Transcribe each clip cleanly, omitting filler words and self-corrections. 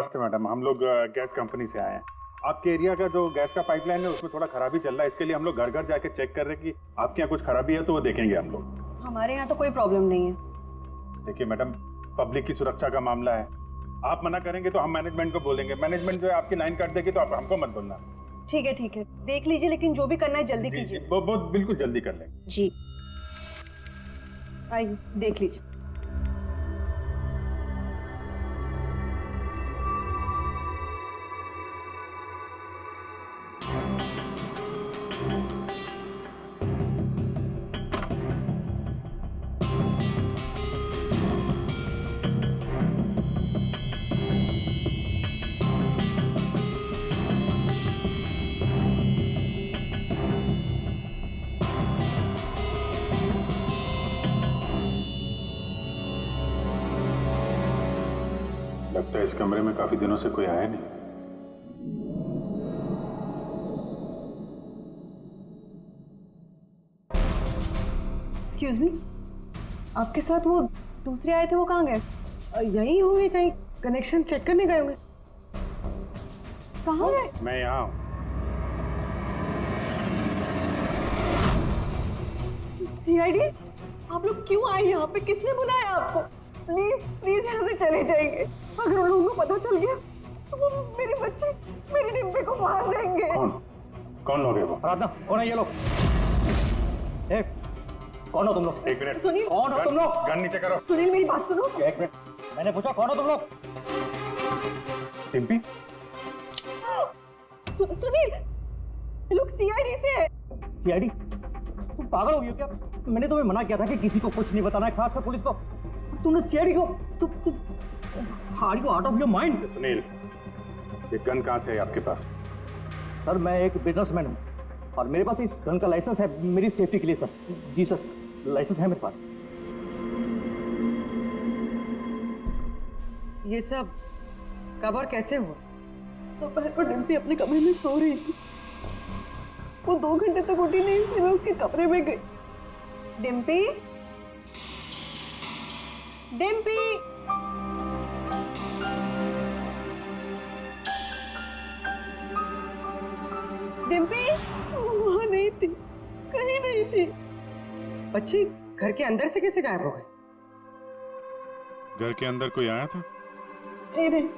नमस्ते मैडम, हम लोग गैस कंपनी से आए हैं। आपके एरिया का जो गैस का पाइपलाइन है उसमें थोड़ा खराबी चल रहा है, इसके लिए हम लोग घर घर जाके चेक कर रहे हैं कि आपके यहाँ कुछ खराबी है तो वो देखेंगे हम लोग। हमारे यहाँ तो कोई प्रॉब्लम नहीं है। देखिए मैडम, पब्लिक की सुरक्षा का मामला है, आप मना करेंगे तो हम मैनेजमेंट को बोलेंगे, मैनेजमेंट जो है आपकी लाइन काट देगी तो आप हमको मत बोलना। ठीक है, देख लीजिए, लेकिन जो भी करना है जल्दी कीजिए। वो बिल्कुल जल्दी कर लेंगे। जी आइए देख लीजिए। लगता है इस कमरे में काफी दिनों से कोई आया नहीं। एक्सक्यूज मी, आपके साथ वो दूसरे आए थे, वो कहाँ गए? यहीं होंगे, कहीं कनेक्शन चेक करने गए होंगे। कहाँ गए? मैं यहाँ हूँ। सीआईडी, आप लोग क्यों आए यहाँ पे? किसने बुलाया आपको? प्लीज यहाँ से चले जाइए। अगर उन लोगों को पता चल गया तो वो मेरे बच्चे, मेरे डिब्बे को मार देंगे। कौन लोग है वो? आराधना, कौन है ये लोग? कौन हो तुम लोग? एक मिनट। सुनील, कौन हो तुम लोग? गन नीचे करो। सुनील मेरी बात सुनो। एक मिनट, मैंने पूछा कौन हो तुम लोग? टिम्पी, सुनील, ये लोग सीआईडी से है। सीआईडी? तुम पागल हो गई हो क्या? मैंने तुम्हें मना किया था कि किसी को कुछ नहीं बताना है, खासकर पुलिस को। तुमने सीआईडी को are you out of your mind? Sunil, ये गन कहाँ से है आपके पास? सर, मैं एक बिजनेसमैन हूँ और मेरे पास इस गन का लाइसेंस है, मेरी सेफ्टी के लिए सर। जी सर, लाइसेंस है मेरे पास। ये सब कब और कैसे हुआ? दोपहर को डिम्पी अपने कमरे में सो रही थी। वो 2 घंटे तक उठी नहीं, इसलिए मैं उसके कमरे में गई। डिम्पी, डिम्पी, डिम्पी वहां नहीं थी, कहीं नहीं थी। बच्ची घर के अंदर से कैसे गायब हो गई? घर के अंदर कोई आया था? जी नहीं।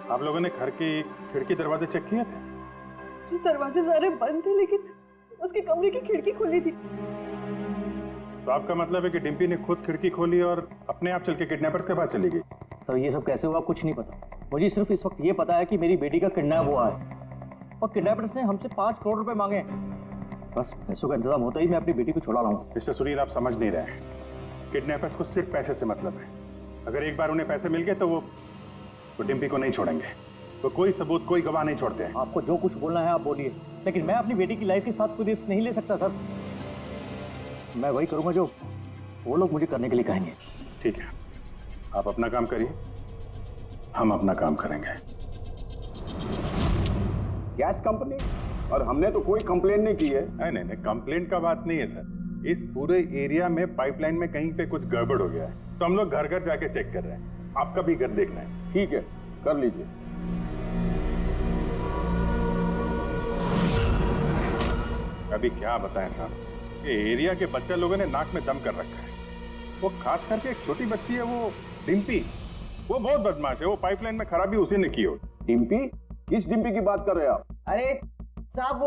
आप लोगों ने घर की खिड़की दरवाजे चेक किए थे? जी दरवाजे सारे बंद थे, लेकिन उसके कमरे की खिड़की खुली थी। तो आपका मतलब है कि डिम्पी ने खुद खिड़की खोली और अपने आप चल के किडनैपर्स के पास चली गई? सर, ये सब कैसे हुआ कुछ नहीं पता। मुझे सिर्फ इस वक्त ये पता है कि मेरी बेटी का किडनैप हुआ है और किडनैपर्स ने हमसे 5 करोड़ रुपए मांगे हैं। बस पैसों का इंतजाम होता ही मैं अपनी बेटी को छुड़ा लाऊंगा। मिस्टर सुनील, आप समझ नहीं रहे हैं। किडनैपर्स को सिर्फ पैसे से मतलब है। अगर एक बार उन्हें पैसे मिल गए तो वो डिम्पी को नहीं छोड़ेंगे। तो कोई सबूत, कोई गवाह नहीं छोड़ते हैं। आपको जो कुछ बोलना है आप बोलिए, लेकिन मैं अपनी बेटी की लाइफ के साथ कोई रिस्क नहीं ले सकता सर। मैं वही करूंगा जो वो लोग मुझे करने के लिए कहेंगे। ठीक है, आप अपना काम करिए, हम अपना काम करेंगे। Gas company? और हमने तो कोई कंप्लेन नहीं की है। नहीं, कंप्लेंट का बात नहीं है सर। इस पूरे एरिया में पाइपलाइन में कहीं पे कुछ गड़बड़ हो गया है, तो हम लोग घर घर जाके चेक कर रहे हैं। आपका भी घर देखना है। ठीक है, कर लीजिए। अभी क्या बताएं साहब, ये एरिया के बच्चा लोगों ने नाक में दम कर रखा है। वो खास करके एक छोटी बच्ची है, वो डिम्पी, वो बहुत बदमाश है। वो पाइपलाइन में खराबी उसी ने की हो। डिम्पी? किस डिम्पी की बात कर रहे हैं आप? अरे साहब,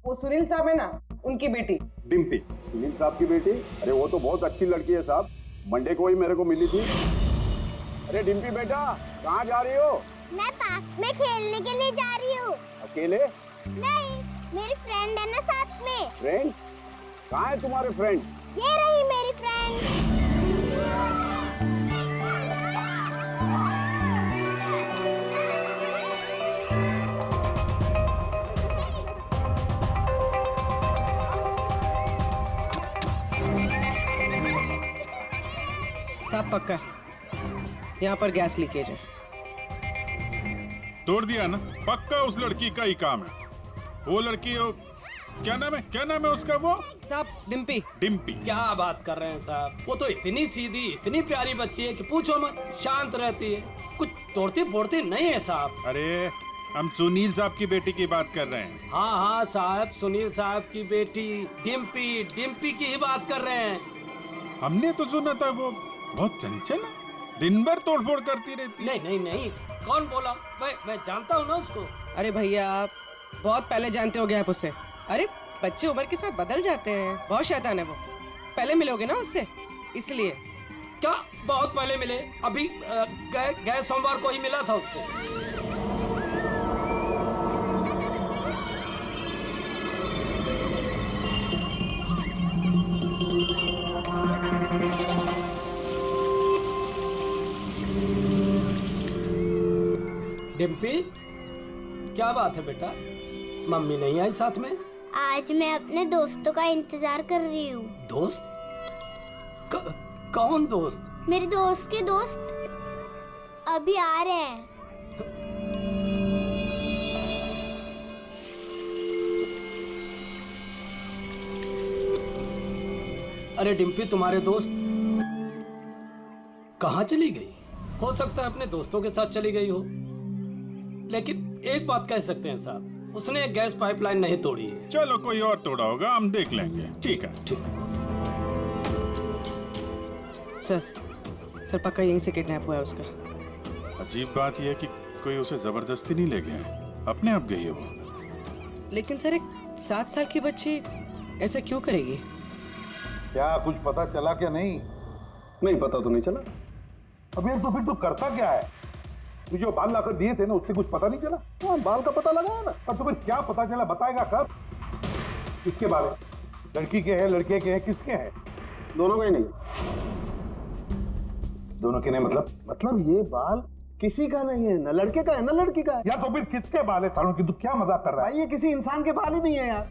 वो सुनील साहब है ना, उनकी बेटी। डिम्पी? सुनील साहब की बेटी? अरे वो तो बहुत अच्छी लड़की है साहब, मंडे को ही मेरे को मिली थी। अरे डिम्पी बेटा, कहाँ जा रही हो? मैं पार्क में खेलने के लिए जा रही हूँ। अकेले? नहीं, मेरी फ्रेंड है ना साथ में। फ्रेंड? कहाँ है तुम्हारे फ्रेंड? ये रही मेरी फ्रेंड। सब पक्का, यहाँ पर गैस लीकेज है। तोड़ दिया ना, पक्का उस लड़की का ही काम है। वो लड़की क्या नाम है उसका वो? साहब डिम्पी। डिम्पी। क्या बात कर रहे हैं साहब, वो तो इतनी सीधी इतनी प्यारी बच्ची है कि पूछो मत, शांत रहती है, कुछ तोड़ती फोड़ती नहीं है साहब। अरे हम सुनील साहब की बेटी की बात कर रहे हैं। हाँ हाँ साहब, सुनील साहब की बेटी डिम्पी की ही बात कर रहे हैं। हमने तो सुना था वो बहुत चंचल है, दिन भर तोड़फोड़ करती रहती है। नहीं, कौन बोला? मैं जानता हूँ ना उसको। अरे भैया आप बहुत पहले जानते हो गए आप उसे। अरे बच्चे उम्र के साथ बदल जाते हैं, बहुत शैतान है वो। पहले मिलोगे ना उससे इसलिए। क्या बहुत पहले मिले? अभी गए सोमवार को ही मिला था उससे। डिम्पी, क्या बात है बेटा, मम्मी नहीं आई साथ में? आज मैं अपने दोस्तों का इंतजार कर रही हूँ। दोस्त? कौन दोस्त? मेरे दोस्त के दोस्त अभी आ रहे हैं। अरे डिम्पी, तुम्हारे दोस्त कहाँ चली गई? हो सकता है अपने दोस्तों के साथ चली गई हो, लेकिन एक बात कह सकते हैं साहब, उसने गैस पाइपलाइन नहीं तोड़ी है। चलो कोई और तोड़ा होगा, हम देख लेंगे। ठीक है। सर पक्का यहीं से किडनैप हुआ है उसका। अजीब बात यह है कि कोई उसे जबरदस्ती नहीं ले गया है, अपने आप गई है वो। लेकिन सर एक 7 साल की बच्ची ऐसा क्यों करेगी? क्या कुछ पता चला क्या? नहीं पता तो नहीं चला। अबे तो फिर तू करता क्या है? तू जो बाल लाकर दिए थे ना, उससे कुछ पता नहीं चला? हाँ, बाल का पता लगा ना, पर तुम्हें क्या पता चला? बताएगा कब? किसके बाल है? लड़की के हैं, लड़के के हैं, किसके हैं? दोनों का ही नहीं। दोनों के नहीं मतलब ये बाल किसी का नहीं है, न लड़के का है न लड़की का है। यार तो फिर किसके बाल है सालों की? तू क्या मजाक कर रहा है? ये किसी इंसान के बाल ही नहीं है यार।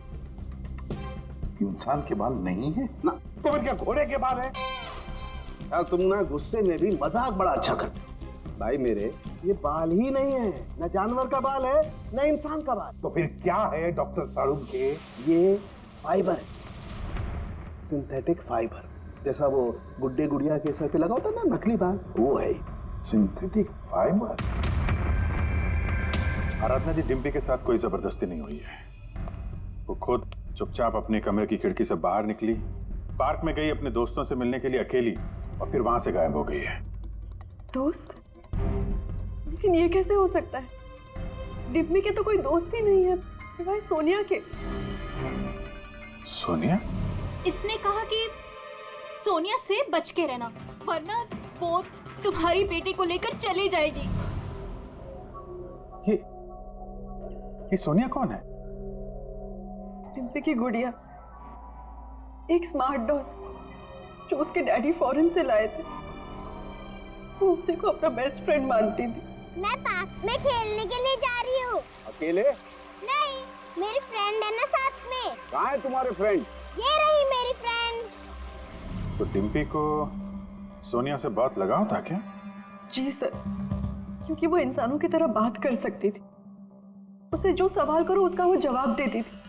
इंसान के बाल नहीं है ना, तो फिर क्या घोड़े के बाल है? यार तुम ना गुस्से में भी मजाक बड़ा अच्छा करते भाई मेरे। ये बाल ही नहीं है, न जानवर का बाल है न इंसान का बाल। तो फिर क्या है डॉक्टर साड़ू के? ये फाइबर है, सिंथेटिक फाइबर। जैसा वो गुड्डे गुड़िया के सर पे लगा होता ना नकली बाल, वो है सिंथेटिक फाइबर। आराधना जी, डिम्पी के साथ कोई जबरदस्ती नहीं हुई है। वो खुद चुपचाप अपने कमरे की खिड़की से बाहर निकली, पार्क में गई अपने दोस्तों से मिलने के लिए अकेली, और फिर वहां से गायब हो गई है। दोस्त? लेकिन ये कैसे हो सकता है? डिम्पी के तो कोई दोस्त ही नहीं है सिवाय सोनिया के। सोनिया? इसने कहा कि सोनिया से बच के रहना, वरना वो तुम्हारी बेटी को लेकर चली जाएगी। ये सोनिया कौन है? डिम्पी की गुड़िया, एक स्मार्ट डॉल जो उसके डैडी फॉरेन से लाए थे। वो उसी को अपना बेस्ट फ्रेंड मानती थी। मैं पार्क में खेलने के लिए जा रही हूँ। अकेले? नहीं, मेरी फ्रेंड है ना साथ में। कहाँ है तुम्हारे फ्रेंड? ये रही मेरी फ्रेंड। तो डिम्पी को सोनिया से बहुत लगाव था क्या? जी सर, क्योंकि वो इंसानों की तरह बात कर सकती थी। उसे जो सवाल करो उसका वो जवाब देती थी,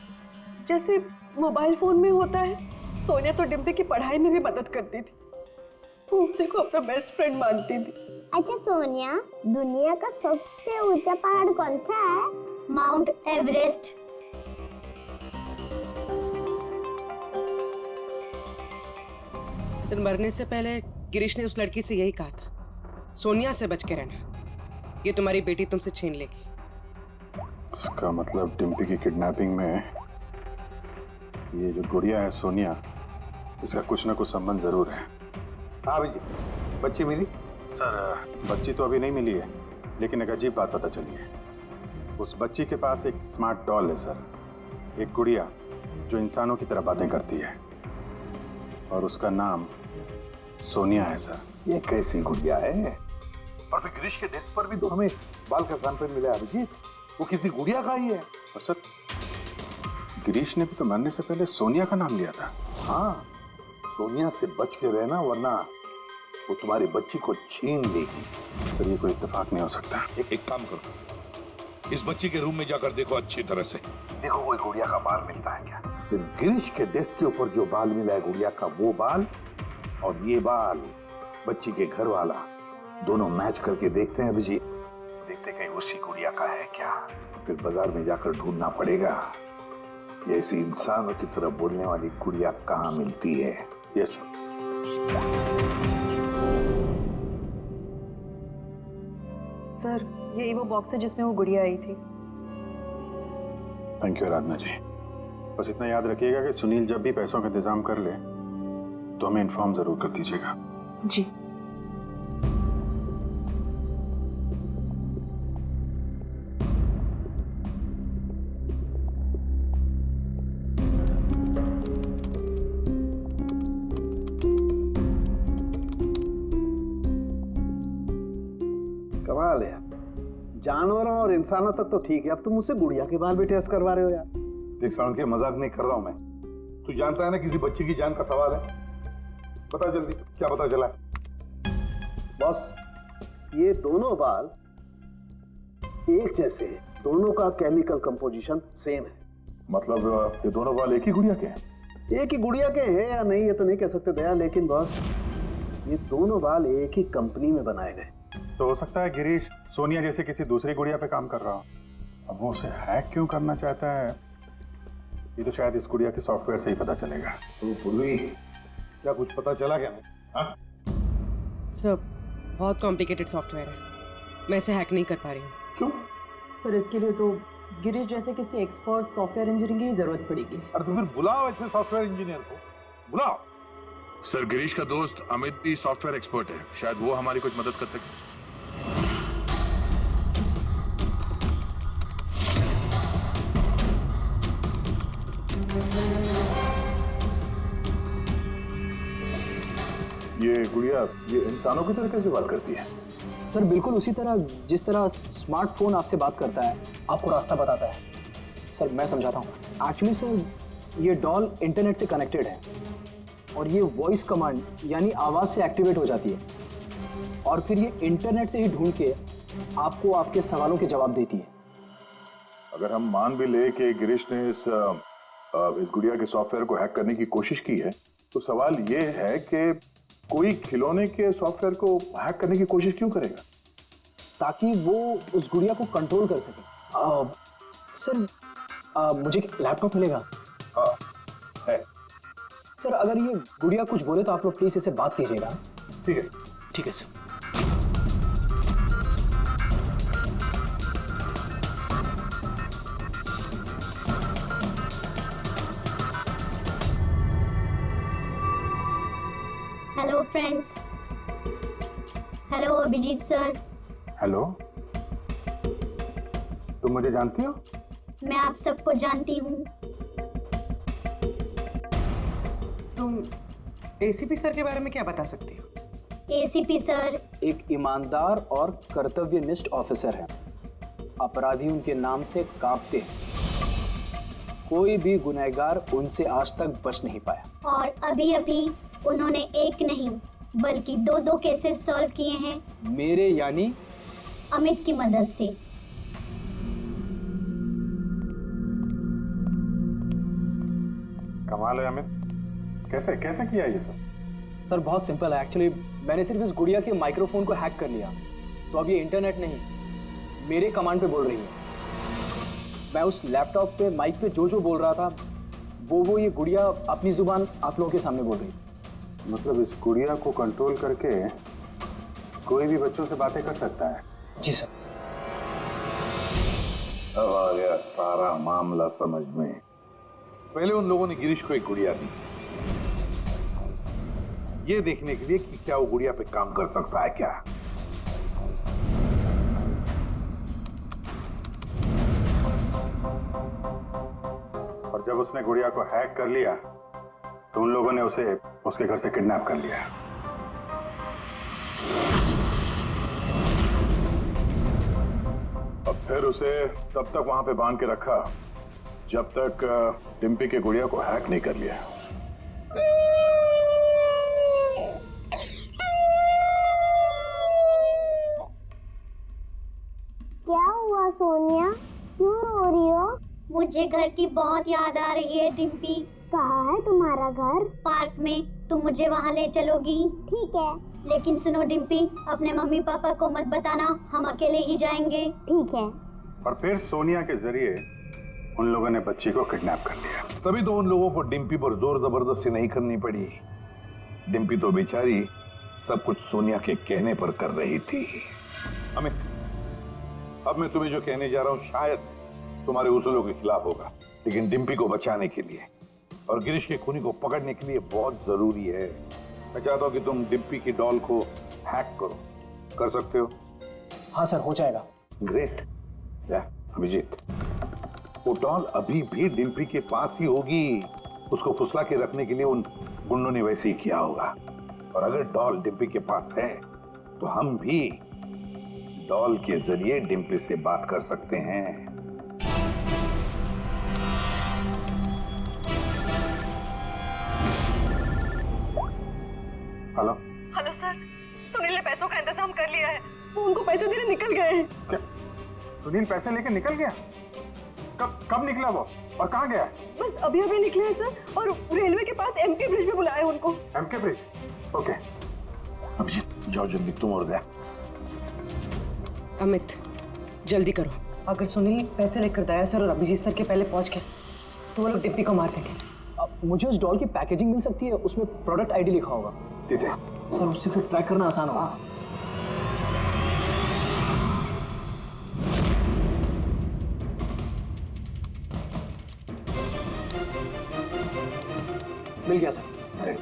जैसे मोबाइल फोन में होता है। सोनिया तो डिम्पी की पढ़ाई में भी मदद करती थी। वो उसी को अपना बेस्ट फ्रेंड मानती थी। अच्छा सोनिया, दुनिया का सबसे ऊंचा पहाड़ कौन सा है? Mount Everest. सर मरने से पहले गिरीश ने उस लड़की से यही कहा था, सोनिया से बच के रहना, ये तुम्हारी बेटी तुमसे छीन लेगी। इसका मतलब डिम्पी की किडनैपिंग में ये जो गुड़िया है सोनिया, इसका कुछ ना कुछ संबंध जरूर है। हाँ जी, बच्ची मिली? सर बच्ची तो अभी नहीं मिली है, लेकिन एक अजीब बात पता चली है। उस बच्ची के पास एक स्मार्ट डॉल है सर, एक गुड़िया जो इंसानों की तरह बातें करती है, और उसका नाम सोनिया है सर। ये कैसी गुड़िया है? और फिर गिरीश के डेस्क पर भी तो हमें बाल का सैंपल मिला है अभिजीत, वो किसी गुड़िया का ही है। और सर गिरीश ने भी तो मरने से पहले सोनिया का नाम लिया था। हाँ, सोनिया से बच के रहना, वरना वो तुम्हारी बच्ची को छीन लेगी। सर ये कोई इत्तेफाक नहीं हो सकता। एक काम करो, इस बच्ची के रूम में जाकर देखो अच्छी तरह से। देखो कोई गुड़िया का बाल मिलता है क्या? फिर गिरीश के डेस्क के ऊपर जो बाल मिला है गुड़िया का, वो बाल और ये बाल बच्ची के घर वाला, दोनों मैच करके देखते हैं अभिजीत। देखते कहीं उसी गुड़िया का है क्या? फिर बाजार में जाकर ढूंढना पड़ेगा ये ऐसी इंसानों की तरह बोलने वाली गुड़िया कहाँ मिलती है। Yes sir. सर यही वो बॉक्स है जिसमें वो गुड़िया आई थी। थैंक यू आराधना जी। बस इतना याद रखिएगा कि सुनील जब भी पैसों का इंतजाम कर ले तो हमें इन्फॉर्म जरूर कर दीजिएगा। जी। कमाल है, जानवरों और इंसानों तक तो ठीक है, अब तुम मुझसे गुड़िया के बाल भी टेस्ट करवा रहे हो यार। देख साउंड के मजाक नहीं कर रहा हूं मैं। तू जानता है ना किसी बच्ची की जान का सवाल है। बता जल्दी क्या पता चला? बॉस ये दोनों बाल एक जैसे हैं, दोनों का केमिकल कंपोजिशन सेम है। मतलब ये दोनों बाल एक ही गुड़िया के हैं? एक ही गुड़िया के हैं या नहीं ये तो नहीं कह सकते दया, लेकिन बॉस ये दोनों बाल एक ही कंपनी में बनाए गए। तो हो सकता है गिरीश सोनिया जैसे किसी दूसरी गुड़िया पे काम कर रहा हो। अब वो उसे हैक क्यों करना चाहता है ये तो शायद इस गुड़िया के सॉफ्टवेयर से ही पता चलेगा। तो पूर्वी क्या कुछ पता चला क्या? सर बहुत कॉम्प्लिकेटेड सॉफ्टवेयर है, मैं इसे हैक नहीं कर पा रही हूँ। क्यों? सर इसके लिए तो गिरीश जैसे किसी एक्सपर्ट सॉफ्टवेयर इंजीनियर की जरूरत पड़ेगी। अरे तो फिर बुलाओ ऐसे सॉफ्टवेयर इंजीनियर को, बुलाओ। सर गिरीश का दोस्त अमित भी सॉफ्टवेयर एक्सपर्ट है, शायद वो हमारी कुछ मदद कर सके। ये गुड़िया ये इंसानों की तरह कैसे बात करती है? सर बिल्कुल उसी तरह जिस तरह स्मार्टफोन आपसे बात करता है, आपको रास्ता बताता है। सर मैं समझाता हूँ। एक्चुअली सर ये डॉल इंटरनेट से कनेक्टेड है और ये वॉइस कमांड यानी आवाज़ से एक्टिवेट हो जाती है और फिर ये इंटरनेट से ही ढूंढ के आपको आपके सवालों के जवाब देती है। अगर हम मान भी ले कि गिरीश ने इस गुड़िया के सॉफ्टवेयर को हैक करने की कोशिश की है, तो सवाल ये है कि कोई खिलौने के सॉफ्टवेयर को हैक करने की कोशिश क्यों करेगा? ताकि वो उस गुड़िया को कंट्रोल कर सके। सर मुझे लैपटॉप मिलेगा? हाँ है। सर अगर ये गुड़िया कुछ बोले तो आप लोग प्लीज इसे बात कीजिएगा। ठीक है। ठीक है sir. Hello friends. Hello Abhijit sir. Hello, तुम मुझे जानती हो? मैं आप सबको जानती हूँ। तुम एसीपी सर के बारे में क्या बता सकती हो? एसीपी सर एक ईमानदार और कर्तव्यनिष्ठ ऑफिसर है। अपराधी उनके नाम से कांपते हैं। कोई भी गुनहगार उनसे आज तक बच नहीं पाया। और अभी अभी उन्होंने एक नहीं बल्कि दो केसेस सॉल्व किए हैं मेरे यानी अमित की मदद से। कमाल है अमित, कैसे कैसे किया ये सब? सर बहुत सिंपल है। एक्चुअली मैंने सिर्फ इस गुड़िया के माइक्रोफोन को हैक कर लिया, तो अब ये इंटरनेट नहीं मेरे कमांड पे बोल रही है। मैं उस लैपटॉप पे माइक पे जो बोल रहा था वो ये गुड़िया अपनी जुबान आप लोगों के सामने बोल रही है। मतलब इस गुड़िया को कंट्रोल करके कोई भी बच्चों से बातें कर सकता है? जी सर। अब आ गया सारा मामला समझ में। पहले उन लोगों ने गिरीश को एक गुड़िया दी ये देखने के लिए कि क्या वो गुड़िया पे काम कर सकता है क्या। और जब उसने गुड़िया को हैक कर लिया तो उन लोगों ने उसे उसके घर से किडनैप कर लिया। और फिर उसे तब तक वहां पे बांध के रखा जब तक डिम्पी के गुड़िया को हैक नहीं कर लिया। क्या हुआ सोनिया? रही हो? मुझे घर की बहुत याद आ रही है डिम्पी। कहाँ है तुम्हारा घर? पार्क में। तुम मुझे वहाँ ले चलोगी? ठीक है। लेकिन सुनो डिम्पी, अपने मम्मी पापा को मत बताना, हम अकेले ही जाएंगे। ठीक है। और फिर सोनिया के जरिए उन लोगों ने बच्ची को किडनैप कर लिया। तभी तो उन लोगों को डिम्पी पर जोर जबरदस्ती नहीं करनी पड़ी। डिम्पी तो बेचारी सब कुछ सोनिया के कहने पर कर रही थी। अमित, अब मैं तुम्हें जो कहने जा रहा हूं शायद तुम्हारे उसूलों के खिलाफ होगा, लेकिन डिम्पी को बचाने के लिए और गिरीश के खूनी को पकड़ने के लिए बहुत जरूरी है। मैं चाहता हूं कि तुम डिम्पी की डॉल को हैक करो। कर सकते हो? हाँ सर, हो जाएगा। ग्रेट। अभिजीत, वो डॉल अभी भी डिम्पी के पास ही होगी। उसको फुसला के रखने के लिए उन गुंडों ने वैसे ही किया होगा। और अगर डॉल डिम्पी के पास है तो हम भी डॉल के जरिए डिम्पी से बात कर सकते हैं। हेलो हेलो सर, सुनील ने पैसों का इंतजाम कर लिया है। वो उनको पैसे देने निकल गए हैं। क्या सुनील पैसे लेके निकल गया? कब निकला वो और कहाँ गया? बस अभी अभी निकले हैं सर, और रेलवे के पास एमके ब्रिज पे बुलाया है उनको। MK bridge? ओके। अभिजीत जाओ जल्दी, तुम और गया। अमित जल्दी करो। अगर सुनील पैसे लेकर दया सर और अभिजीत सर के पहले पहुंच गए तो वो लोग डिम्पी को मार देंगे। मुझे उस डॉल की पैकेजिंग मिल सकती है, उसमें प्रोडक्ट आईडी लिखा होगा। दीदी सर उससे फिर ट्रैक करना आसान होगा। मिल गया सर।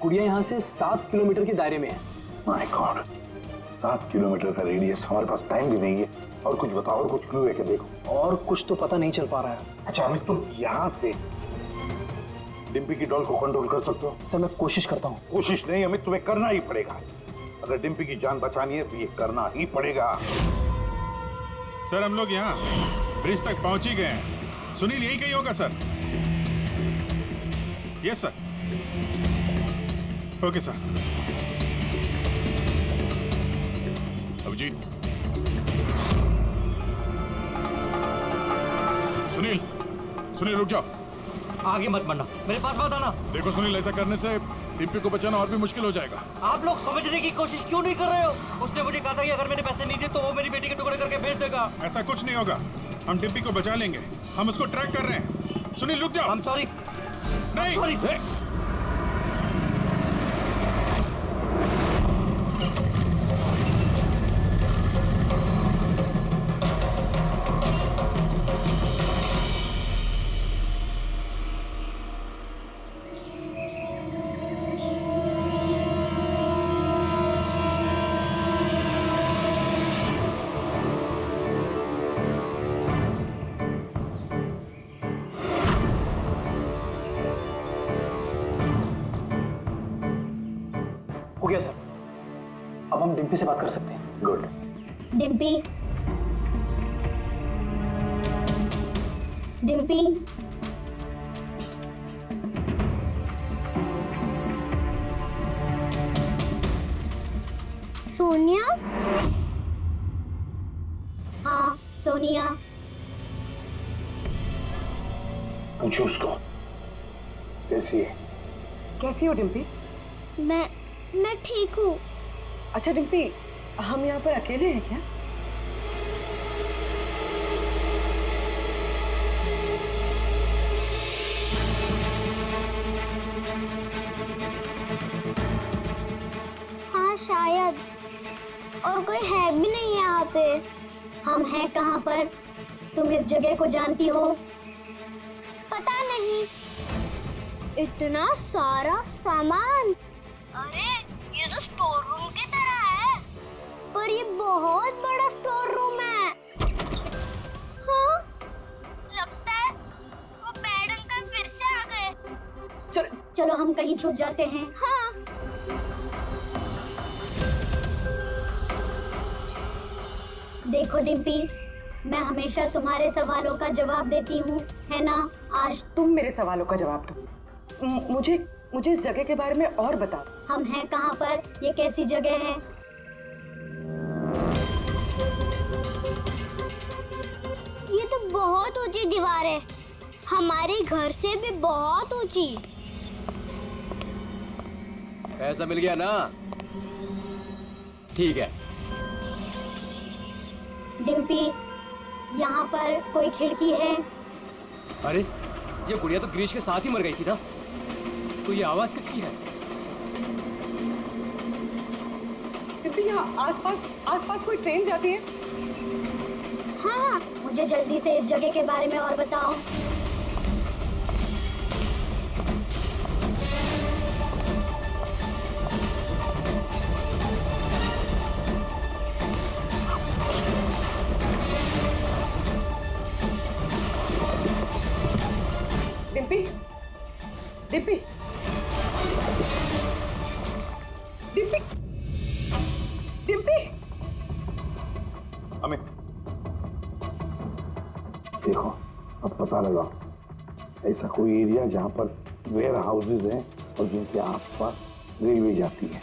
गुड़िया यहाँ से 7 किलोमीटर के दायरे में है। माय गॉड, 7 किलोमीटर का रेडियस। हमारे पास टाइम भी नहीं है। और कुछ बताओ, और कुछ क्लू है क्या? देखो और कुछ तो पता नहीं चल पा रहा है। अच्छा अमित, तुम यहाँ से डिम्पी की डॉल को कंट्रोल कर सकते हो? सर मैं कोशिश करता हूँ। कोशिश नहीं अमित, तुम्हें करना ही पड़ेगा। अगर डिम्पी की जान बचानी है तो ये करना ही पड़ेगा। सर हम लोग यहाँ ब्रिज तक पहुंच ही गए हैं। सुनील यही कहीं होगा sir. Yes sir. Okay sir. Abhijit, Sunil रुक जाओ। आगे मत बढ़ना, मेरे पास मत आना। देखो सुनील, ऐसा करने से डिम्पी को बचाना और भी मुश्किल हो जाएगा। आप लोग समझने की कोशिश क्यों नहीं कर रहे हो? उसने मुझे कहा था कि अगर मैंने पैसे नहीं दिए तो वो मेरी बेटी के टुकड़े करके भेज देगा। ऐसा कुछ नहीं होगा, हम डिम्पी को बचा लेंगे। हम उसको ट्रैक कर रहे हैं। सुनील रुक जाओ। I'm sorry। नहीं Sorry। हो गया सर, अब हम डिम्पी से बात कर सकते हैं। गुड। डिम्पी, डिम्पी, सोनिया? हाँ सोनिया। पूछो उसको कैसी है। कैसी हो डिम्पी? मैं ठीक हूँ। अच्छा डिम्पी, हम यहाँ पर अकेले हैं क्या? हाँ शायद, और कोई है भी नहीं यहाँ पे। हम हैं कहाँ पर? तुम इस जगह को जानती हो? पता नहीं। इतना सारा सामान। अरे ये तो स्टोर रूम की तरह है, पर ये बहुत बड़ा स्टोर रूम है। हाँ, लगता है वो बैड अंकल फिर से आ गए। चलो हम कहीं छुप जाते हैं। हाँ। देखो डिम्पी, मैं हमेशा तुम्हारे सवालों का जवाब देती हूँ, है ना? आज तुम मेरे सवालों का जवाब दो। मुझे इस जगह के बारे में और बताओ। हम हैं कहाँ पर? ये कैसी जगह है? ये तो बहुत ऊंची दीवार है, हमारे घर से भी बहुत ऊंची। पैसा मिल गया ना? ठीक है। डिम्पी, यहाँ पर कोई खिड़की है? अरे ये गुड़िया तो गिरीश के साथ ही मर गई थी ना, तो ये आवाज किसकी है? डिम्पी, यहाँ आसपास कोई ट्रेन जाती है? हाँ, मुझे जल्दी से इस जगह के बारे में और बताओ। डिम्पी, डिम्पी, डिम्पी, डिम्पी। अमित, देखो अब पता लगा ऐसा कोई एरिया जहां पर वेयर हाउसेज हैं और जिनके आसपास रेलवे जाती है।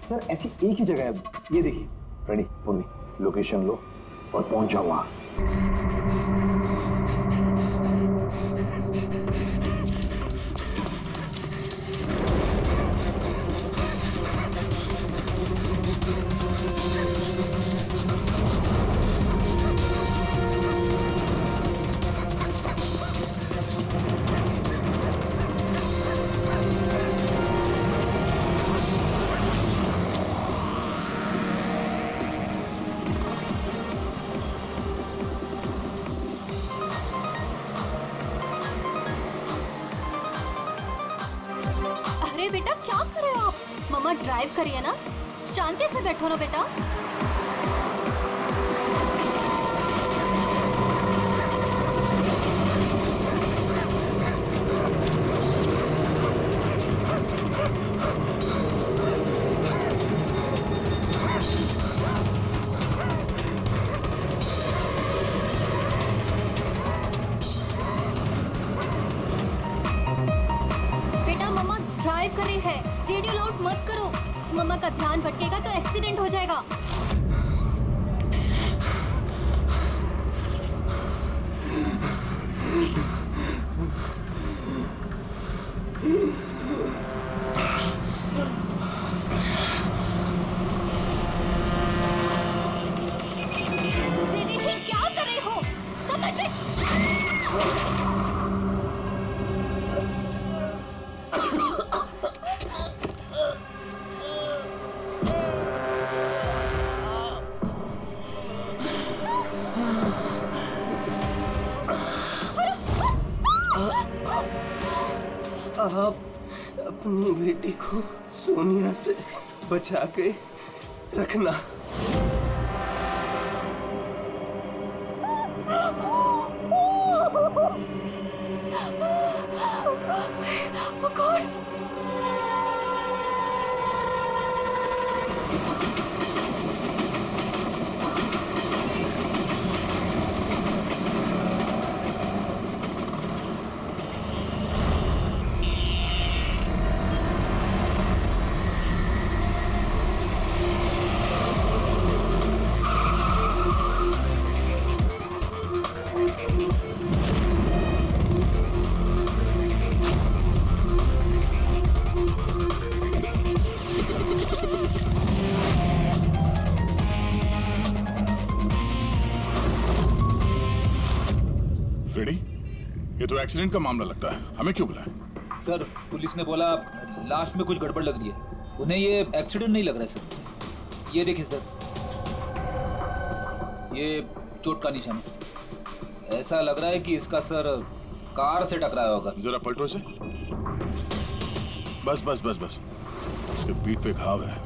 सर ऐसी एक ही जगह है, ये देखिए। रेडी पुन्नी, लोकेशन लो और पहुंच जाओ वहां। अरे बेटा, क्या कर रहे हो आप? मम्मा ड्राइव करिए ना, शांति से बैठो ना बेटा। ड्राइव कर रही है, रेडियो लाउड मत करो, मम्मा का ध्यान भटकेगा तो एक्सीडेंट हो जाएगा। दीदी क्या कर रही हो? समझ में आप अपनी बेटी को सोनिया से बचा के रखना। फ्रेडी, ये तो एक्सीडेंट का मामला लगता है, हमें क्यों बुलाया? सर पुलिस ने बोला लाश में कुछ गड़बड़ लग रही है, उन्हें ये एक्सीडेंट नहीं लग रहा है सर। ये देखिए सर, ये चोट का निशान है। ऐसा लग रहा है कि इसका सर कार से टकराया होगा। जरा पलटो इसे। बस बस बस बस, इसके पीठ पे घाव है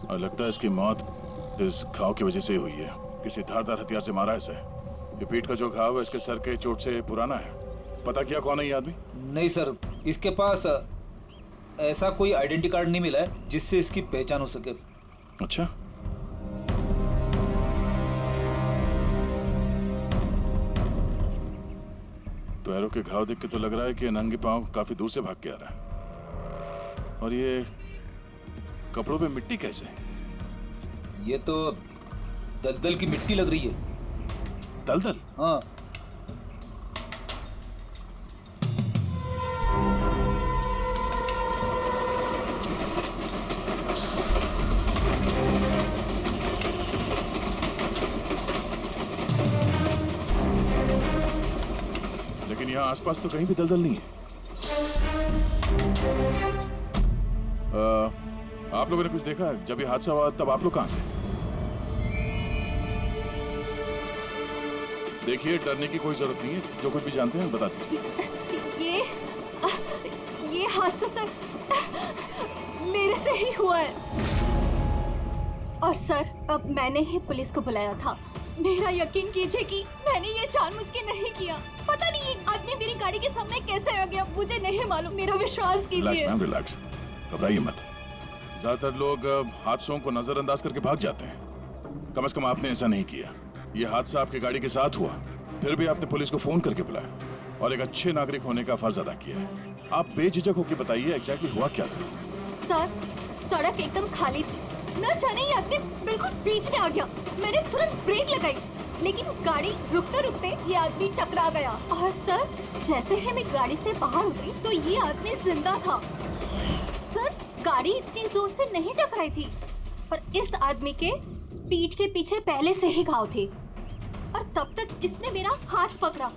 और लगता है इसकी मौत इस घाव की वजह से हुई है। किसी धारदार हथियार से मारा है इसे। ये पीठ का जो घाव है इसके सर के चोट से पुराना है। पता किया कौन है ये आदमी? नहीं सर, इसके पास ऐसा कोई आइडेंटिटी कार्ड नहीं मिला है जिससे इसकी पहचान हो सके। अच्छा, पैरों के घाव देख के तो लग रहा है कि नंगे पांव काफी दूर से भाग के आ रहा है। और ये कपड़ों पे मिट्टी कैसे? ये तो दलदल की मिट्टी लग रही है। दलदल? हाँ। लेकिन यहाँ आसपास तो कहीं भी दलदल नहीं है। आप लोगों ने कुछ देखा? जब ये हादसा हुआ तब आप लोग कहाँ थे? देखिए, डरने की कोई जरूरत नहीं है। जो कुछ भी जानते हैं बता दीजिए। ये हादसा सर मेरे से ही हुआ है। और सर, अब मैंने ही पुलिस को बुलाया था। मेरा यकीन कीजिए कि मैंने ये जानबूझ के नहीं किया। पता नहीं ये आदमी मेरी गाड़ी के सामने कैसे आ गया, मुझे नहीं मालूम। मेरा विश्वास कीजिए। Relax ma'am, relax. घबराइए मत। ज्यादातर लोग हादसों को नजरअंदाज करके भाग जाते हैं। कम से कम आपने ऐसा नहीं किया। ये हादसा आपकी गाड़ी के साथ हुआ, फिर भी आपने पुलिस को फोन करके बुलाया और एक अच्छे नागरिक होने का फर्ज अदा किया है। आप बेझिझक होकर बताइए एग्जैक्टली हुआ क्या था। सर, सड़क एकदम खाली थी। न जाने ये आदमी बिल्कुल बीच में आ गया। मैंने तुरंत ब्रेक लगाई, लेकिन गाड़ी रुकते रुकते ये आदमी टकरा गया। और सर, जैसे ही मैं गाड़ी से बाहर उतरी तो ये आदमी जिंदा था। सर, गाड़ी इतनी जोर से नहीं टकराई थी और इस आदमी के पीठ के पीछे पहले से ही घाव थे। और तब तक इसने मेरा हाथ पकड़ा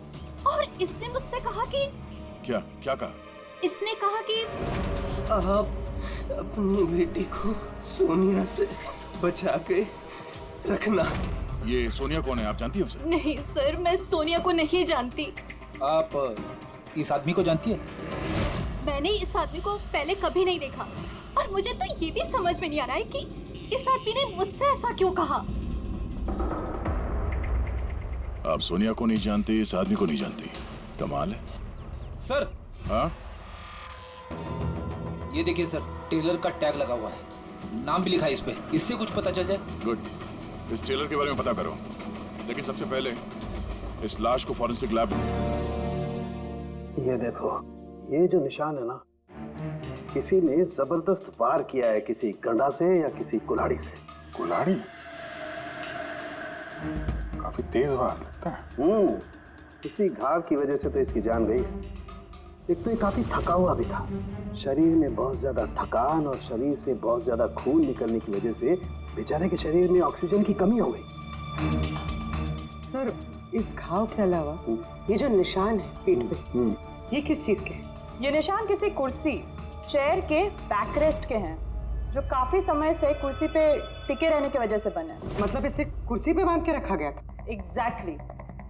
और इसने मुझसे कहा कि क्या कहा? इसने कहा कि आप अपनी बेटी को सोनिया से बचा के रखना। ये सोनिया कौन है, आप जानती हैं उसे? नहीं सर, मैं सोनिया को नहीं जानती। आप इस आदमी को जानती है? मैंने इस आदमी को पहले कभी नहीं देखा और मुझे तो ये भी समझ में नहीं आ रहा है कि इस आदमी ने मुझसे ऐसा क्यों कहा। आप सोनिया को नहीं जानती, इस आदमी को नहीं जानती। कमाल है। सर। हाँ? ये देखिए सर, टेलर का टैग लगा हुआ है, नाम भी लिखा है इस पे। इससे कुछ पता चल जाए। गुड। इस टेलर के बारे में पता करो, लेकिन सबसे पहले इस लाश को फॉरेंसिक लैब। ये देखो, ये जो निशान है ना, किसी ने जबरदस्त वार किया है, किसी गंडा से या किसी कुल्हाड़ी से। कुल्हाड़ी? काफी तेज वार लगता है। किसी घाव की वजह से तो इसकी जान गई है। एक तो ये काफी थका हुआ भी था। शरीर में बहुत ज्यादा थकान और शरीर से बहुत ज्यादा खून निकलने की वजह से बेचारे के शरीर में ऑक्सीजन की कमी हो गई। सर, इस घाव के अलावा ये जो निशान है पीठ पे, ये किस चीज के हैं? ये निशान किसी कुर्सी, चेयर के बैकरेस्ट के हैं, जो काफी समय से कुर्सी पे टिके रहने की वजह से बने हैं। मतलब इसे कुर्सी पे बांध के रखा गया था? एग्जैक्टली।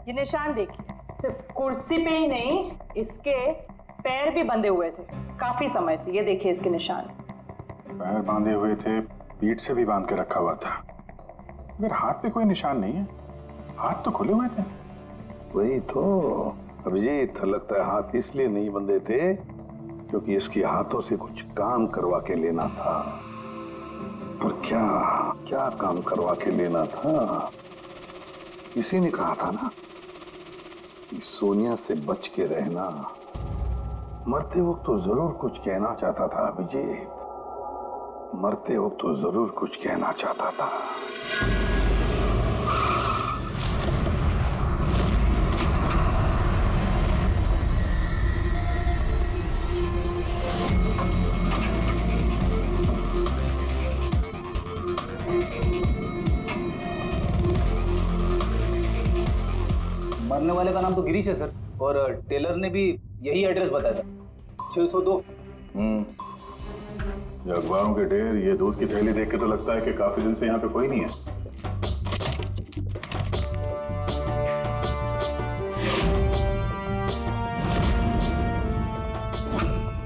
ये निशान देखिए, सिर्फ कुर्सी पे ही नहीं, इसके पैर भी बंधे हुए थे काफी समय से। ये देखिए इसके निशान। पैर बांधे हुए थे, पीठ से भी बांध के रखा हुआ था, मगर हाथ पे कोई निशान नहीं है। हाथ तो खुले हुए थे। वही तो अभिजीत, लगता है हाथ इसलिए नहीं बंधे थे क्योंकि इसके हाथों से कुछ काम करवा के लेना था। पर क्या काम करवा के लेना था? किसी ने कहा था ना कि सोनिया से बच के रहना। मरते वक्त तो जरूर कुछ कहना चाहता था अभिजीत, मरते वक्त तो जरूर कुछ कहना चाहता था। मरने वाले का नाम तो गिरीश है सर, और टेलर ने भी यही एड्रेस बताया था, 602। ये अखबारों के ढेर, ये दूध की थैली देख के तो लगता है कि काफी दिन से यहाँ पे कोई नहीं है।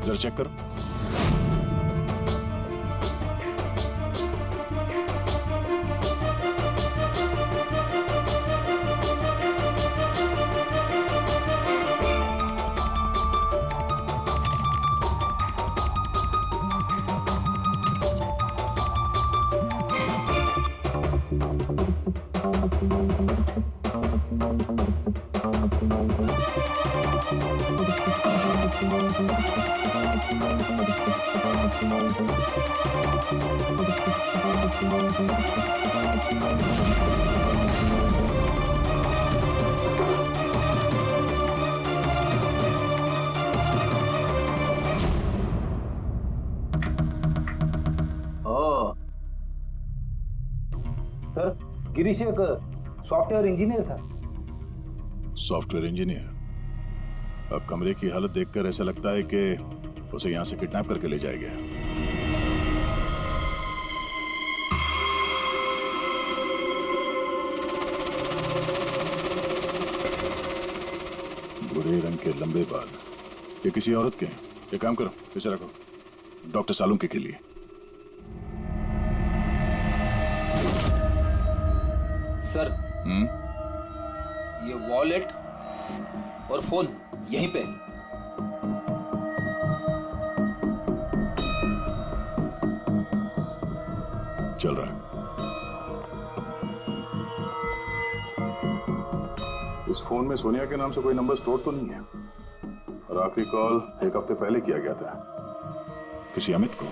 जरा चेक करो। गिरीश एक सॉफ्टवेयर इंजीनियर था। Software engineer? अब कमरे की हालत देखकर ऐसा लगता है कि उसे यहां से किडनैप करके ले जाया गया। भूरे रंग के लंबे बाल, ये किसी औरत के हैं। एक काम करो, इसे रखो, डॉक्टर सालुंके के लिए। सर, ये वॉलेट और फोन यहीं पे। चल रहा है। इस फोन में सोनिया के नाम से कोई नंबर स्टोर तो नहीं है, और आखिरी कॉल एक हफ्ते पहले किया गया था, किसी अमित को।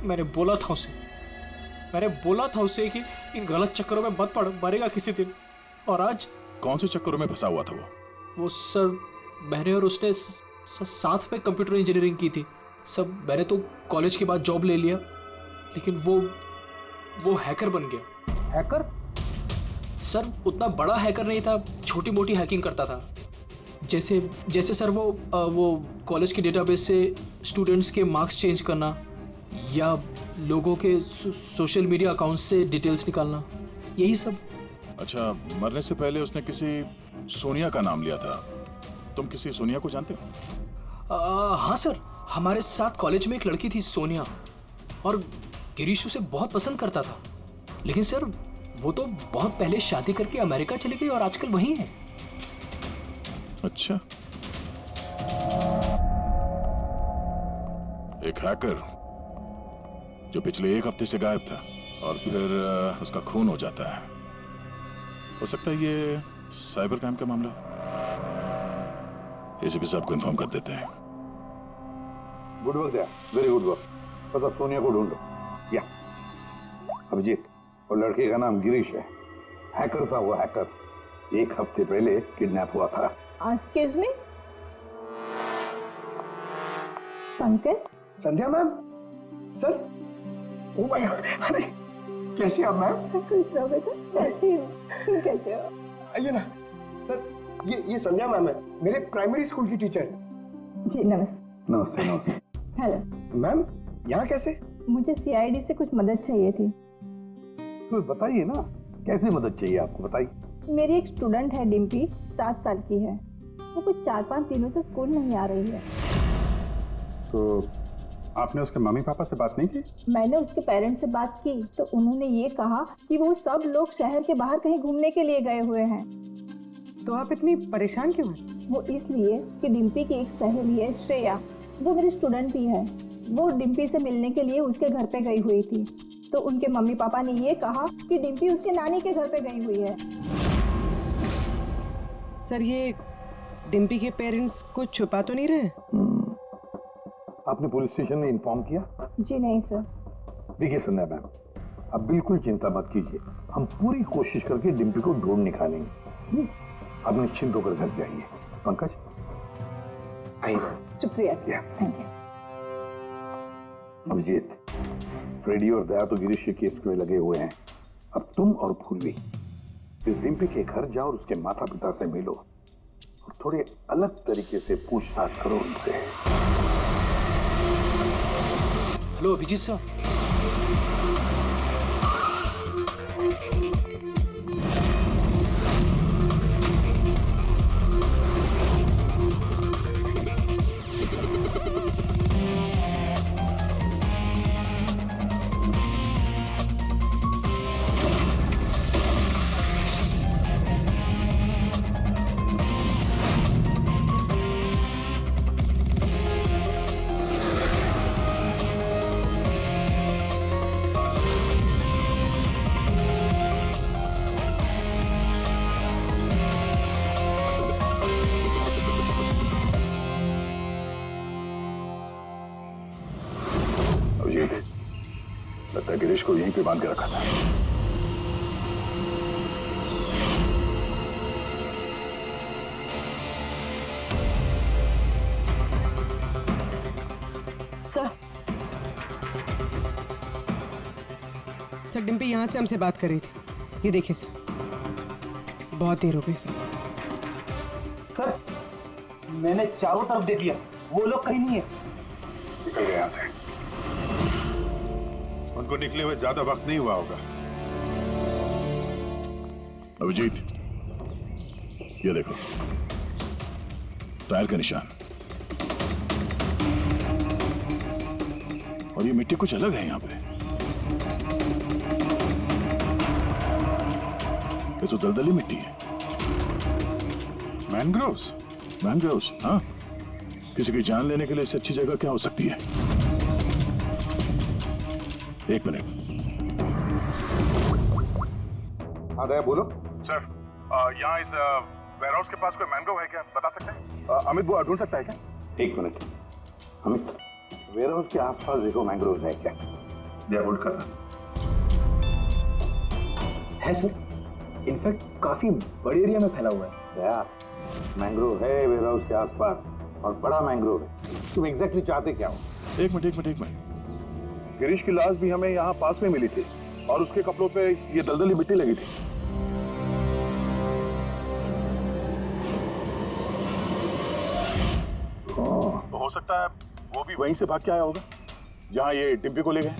मैंने बोला था उसे कि इन गलत चक्करों में मत पड़, मरेगा किसी दिन। और आज कौन से चक्करों में फंसा हुआ था वो सर, मैंने और उसने साथ में कंप्यूटर इंजीनियरिंग की थी। सब मैंने तो कॉलेज के बाद जॉब ले लिया, लेकिन वो हैकर बन गया। हैकर? सर उतना बड़ा हैकर नहीं था, छोटी मोटी हैकिंग करता था। जैसे सर वो कॉलेज के डेटाबेस से स्टूडेंट्स के मार्क्स चेंज करना, या लोगों के सोशल मीडिया अकाउंट से डिटेल्स निकालना, यही सब। अच्छा, मरने से पहले उसने किसी सोनिया का नाम लिया था। तुम किसी सोनिया को जानते हो? हाँ सर, हमारे साथ कॉलेज में एक लड़की थी सोनिया, और गिरीश उसे बहुत पसंद करता था। लेकिन सर वो तो बहुत पहले शादी करके अमेरिका चली गई और आजकल वहीं है। अच्छा, एक हैकर जो पिछले एक हफ्ते से गायब था और फिर उसका खून हो जाता है। हो सकता है ये साइबर क्राइम का मामला। एसीपी साहब को इन्फॉर्म कर देते हैं। गुड वर्क यार, वेरी गुड वर्क। बस अब सोनिया को ढूंढो। या अभिजीत, और लड़के का नाम गिरीश है। हैकर था वो, हैकर। एक हफ्ते पहले किडनैप हुआ था। Excuse me, Pankaj? Sandhya ma'am? Sir, oh my God, अरे कैसे आप मैम? खुश रहो बेटा, अच्छी हूँ। तुम कैसे हो? आइए ना। सर, ये संध्या मैम है, मेरे प्राइमरी स्कूल की टीचर। जी नमस्ते। नमस्ते नमस्ते। हेलो मैम, यहाँ कैसे? मुझे सीआईडी से कुछ मदद चाहिए थी। तो बताइए ना, कैसे मदद चाहिए आपको, बताइए। मेरी एक स्टूडेंट है डिम्पी, 7 साल की है। वो कुछ 4-5 दिनों से स्कूल नहीं आ रही है। तो आपने उसके मम्मी पापा से बात नहीं की? मैंने उसके पेरेंट्स से बात की तो उन्होंने ये कहा कि वो सब लोग शहर के बाहर कहीं घूमने के लिए गए हुए हैं। तो आप इतनी परेशान क्यों हैं? वो इसलिए कि डिम्पी की एक सहेली है श्रेया, वो मेरी स्टूडेंट भी है। वो डिम्पी से मिलने के लिए उसके घर पे गई हुई थी, तो उनके मम्मी पापा ने ये कहा कि डिम्पी उसके नानी के घर पे गई हुई है। सर, ये डिम्पी के पेरेंट्स कुछ छुपा तो नहीं रहे? आपने पुलिस स्टेशन में इन्फॉर्म किया? जी नहीं सर। देखिए संध्या मैम, आप बिल्कुल चिंता मत कीजिए, हम पूरी कोशिश करके डिम्पी को ढूंढ निकालेंगे। आप निश्चिंत होकर घर जाइए। पंकज आइए। शुक्रिया sir, thank you. Abhijit, Freddy और दया तो गिरीश के केस में लगे हुए हैं। अब तुम और पूर्वी इस डिम्पी के घर जाओ और उसके माता पिता से मिलो और थोड़े अलग तरीके से पूछताछ करो उनसे। Hello Abhijit sir. लगता है गिरीश को यहीं पे बांध के रखा था। सर, सर डिम्पी यहाँ से हमसे बात कर रही थी। ये देखिए सर, बहुत देर हो गई सर। सर मैंने चारों तरफ देख लिया, वो लोग कहीं नहीं है। निकल गए यहाँ से। उनको निकले हुए ज्यादा वक्त नहीं हुआ होगा। अभिजीत, ये देखो टायर का निशान, और ये मिट्टी कुछ अलग है यहाँ पे। ये तो दलदली मिट्टी है। मैनग्रोव्स? मैनग्रोव्स, हाँ। किसी की जान लेने के लिए इससे अच्छी जगह क्या हो सकती है? एक मिनट। हाँ दया बोलो। सर यहाँ इस वेयरहाउस के पास कोई मैंग्रोव है क्या, बता सकते हैं? अमित वो ढूंढ सकता है क्या? एक मिनट अमित, वेयरहाउस के आसपास देखो मैंग्रोव है क्या? दया होल्ड करना। है सर, इनफैक्ट काफी बड़े एरिया में फैला हुआ है। दया, मैंग्रोव है वेयरहाउस के आसपास और बड़ा मैंग्रोव है। तुम एग्जैक्टली चाहते क्या हो? एक मिनट। गिरीश की लाश भी हमें यहाँ पास में मिली थी और उसके कपड़ों पे ये दलदली मिट्टी लगी थी। तो हो सकता है वो भी वहीं से भाग के आया होगा जहाँ ये डिम्पी को ले गए।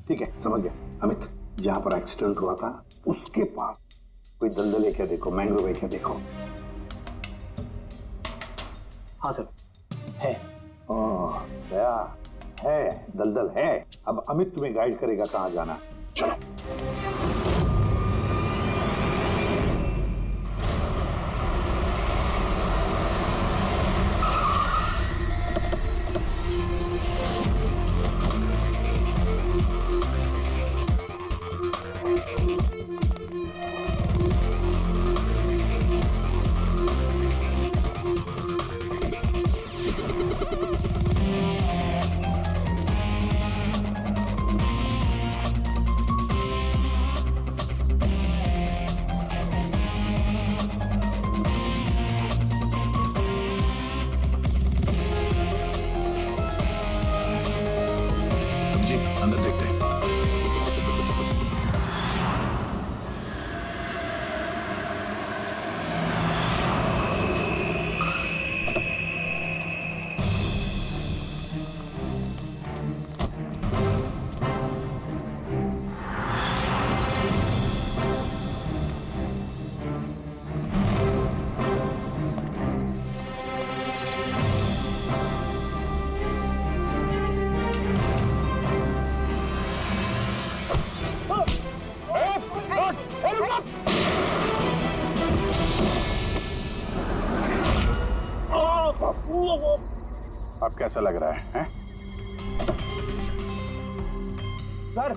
ठीक है, समझ गया अमित। जहाँ पर एक्सीडेंट हुआ था उसके पास कोई दलदल है क्या देखो, मैंग्रोव है क्या देखो। हाँ सर, है। दया, है दलदल है। अब अमित तुम्हें गाइड करेगा कहाँ जाना। चलो। अंदर देखते हैं। अब कैसा लग रहा है? सर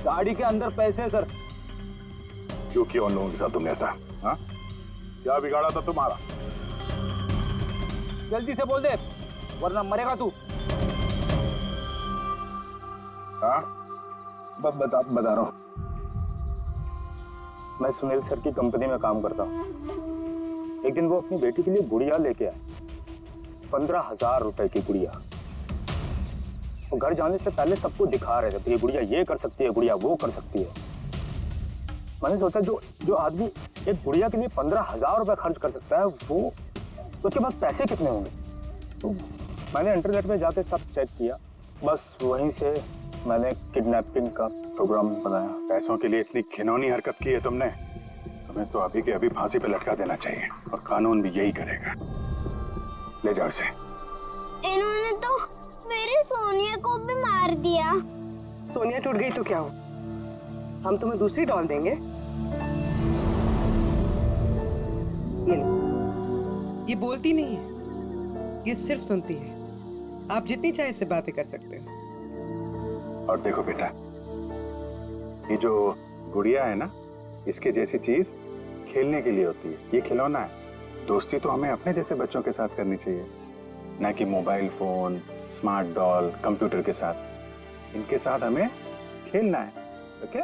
गाड़ी के अंदर पैसे हैं सर। क्यों किया उन लोगों के साथ तुमने ऐसा? हाँ, क्या बिगाड़ा था तुम्हारा? जल्दी से बोल दे वरना मरेगा तू। हाँ, बता रहा हूँ। मैं सुनील सर की कंपनी में काम करता हूँ। एक दिन वो अपनी बेटी के लिए गुड़िया लेके आए, 15,000 रुपए की गुड़िया। वो घर जाने से पहले सबको दिखा रहे थे, तो ये गुड़िया ये कर सकती है, गुड़िया वो कर सकती है। मैंने सोचा जो आदमी एक गुड़िया के लिए 15,000 रुपए खर्च कर सकता है, वो उसके पास पैसे कितने होंगे। तो मैंने इंटरनेट में जाके सब चेक किया, बस वहीं से मैंने किडनैपिंग का प्रोग्राम बनाया। पैसों के लिए इतनी घिनौनी हरकत की है तुमने, तुम्हें तो अभी के अभी फांसी पे लटका देना चाहिए, और कानून भी यही करेगा। ले जाओ इसे। इन्होंने तो मेरी सोनिया को भी मार दिया। सोनिया टूट गई तो क्या हो, हम तुम्हें दूसरी डॉल देंगे। ये लो। ये बोलती नहीं है, ये सिर्फ सुनती है। आप जितनी चाहे इससे बातें कर सकते हो। और देखो बेटा, ये जो गुड़िया है ना, इसके जैसी चीज खेलने के लिए होती है, ये खिलौना है। दोस्ती तो हमें अपने जैसे बच्चों के साथ करनी चाहिए, ना कि mobile phone, smart doll, computer के साथ। इनके साथ हमें खेलना है, ओके?